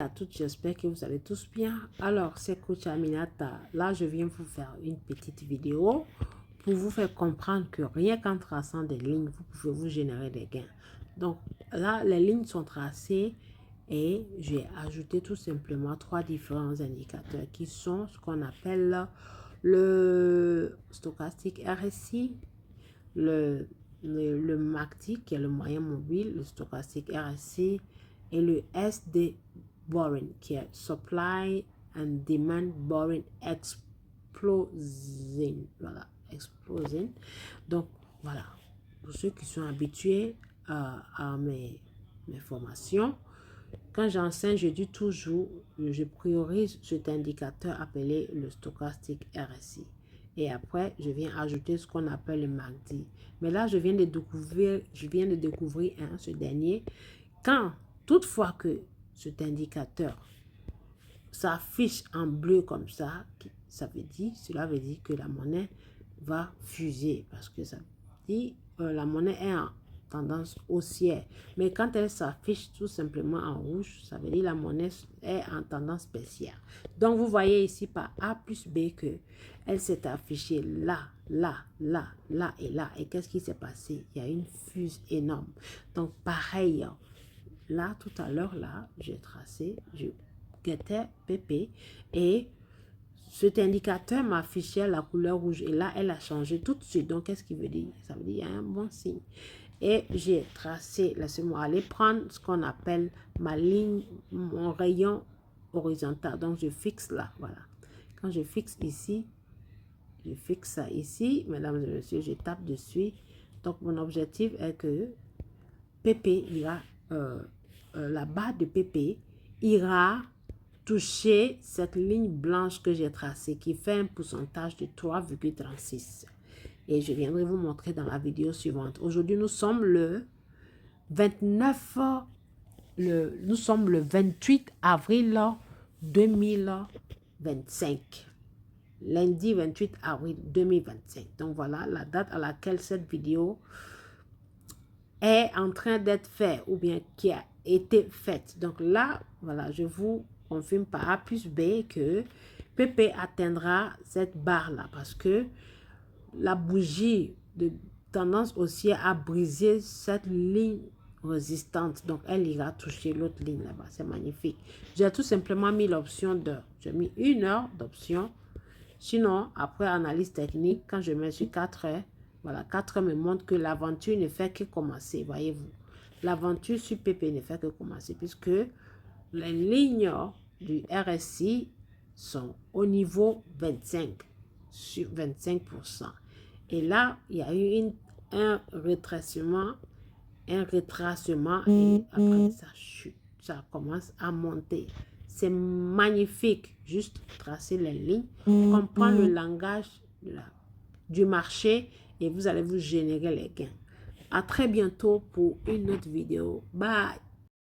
à toutes, j'espère que vous allez tous bien. Alors, c'est Coach Aminata. Là, je viens vous faire une petite vidéo pour vous faire comprendre que rien qu'en traçant des lignes, vous pouvez vous générer des gains. Donc, là, les lignes sont tracées et j'ai ajouté tout simplement 3 différents indicateurs qui sont ce qu'on appelle le stochastique RSI, le MACD qui est le moyen mobile, le stochastique RSI et le SD Boring qui est Supply and Demand Boring Exploding. Voilà, Exploding. Donc, voilà, pour ceux qui sont habitués à mes formations, quand j'enseigne, je dis toujours, je priorise cet indicateur appelé le stochastique RSI. Et après, je viens ajouter ce qu'on appelle le MACD. Mais là, je viens de découvrir ce dernier. Quand, toutefois que cet indicateur s'affiche en bleu comme ça, cela veut dire que la monnaie va fuser. Parce que ça dit, la monnaie est en tendance haussière. Mais quand elle s'affiche tout simplement en rouge, ça veut dire la monnaie est en tendance baissière. Donc, vous voyez ici par A plus B que elle s'est affichée là, là, là, là et là. Et qu'est-ce qui s'est passé? Il y a une fuse énorme. Donc, pareil, là, tout à l'heure, là, j'ai tracé, je guettais PP et cet indicateur m'affichait la couleur rouge. Et là, elle a changé tout de suite. Donc, qu'est-ce qui veut dire? Ça veut dire qu'il y a un bon signe. Et j'ai tracé, laissez-moi aller prendre ce qu'on appelle ma ligne, mon rayon horizontal. Donc, je fixe là, voilà. Quand je fixe ici, je fixe ça ici. Mesdames et messieurs, je tape dessus. Donc, mon objectif est que PP ira, la barre de PP ira toucher cette ligne blanche que j'ai tracée qui fait un pourcentage de 3,36. Et je viendrai vous montrer dans la vidéo suivante. Aujourd'hui, nous sommes le 28 avril 2025. Lundi 28 avril 2025. Donc voilà la date à laquelle cette vidéo est en train d'être faite ou bien qui a été faite. Donc là, voilà, je vous confirme par A plus B que PP atteindra cette barre-là parce que la bougie de tendance haussière a brisé cette ligne résistante. Donc, elle ira toucher l'autre ligne là-bas. C'est magnifique. J'ai tout simplement mis l'option d'heure. J'ai mis 1 heure d'option. Sinon, après analyse technique, quand je mets sur 4 heures, voilà, 4 heures me montre que l'aventure ne fait que commencer. Voyez-vous, l'aventure sur PP ne fait que commencer puisque les lignes du RSI sont au niveau 25 sur 25%. Et là, il y a eu un retracement et après ça chute, ça commence à monter. C'est magnifique, juste tracer les lignes, comprendre le langage du marché et vous allez vous générer les gains. À très bientôt pour une autre vidéo. Bye!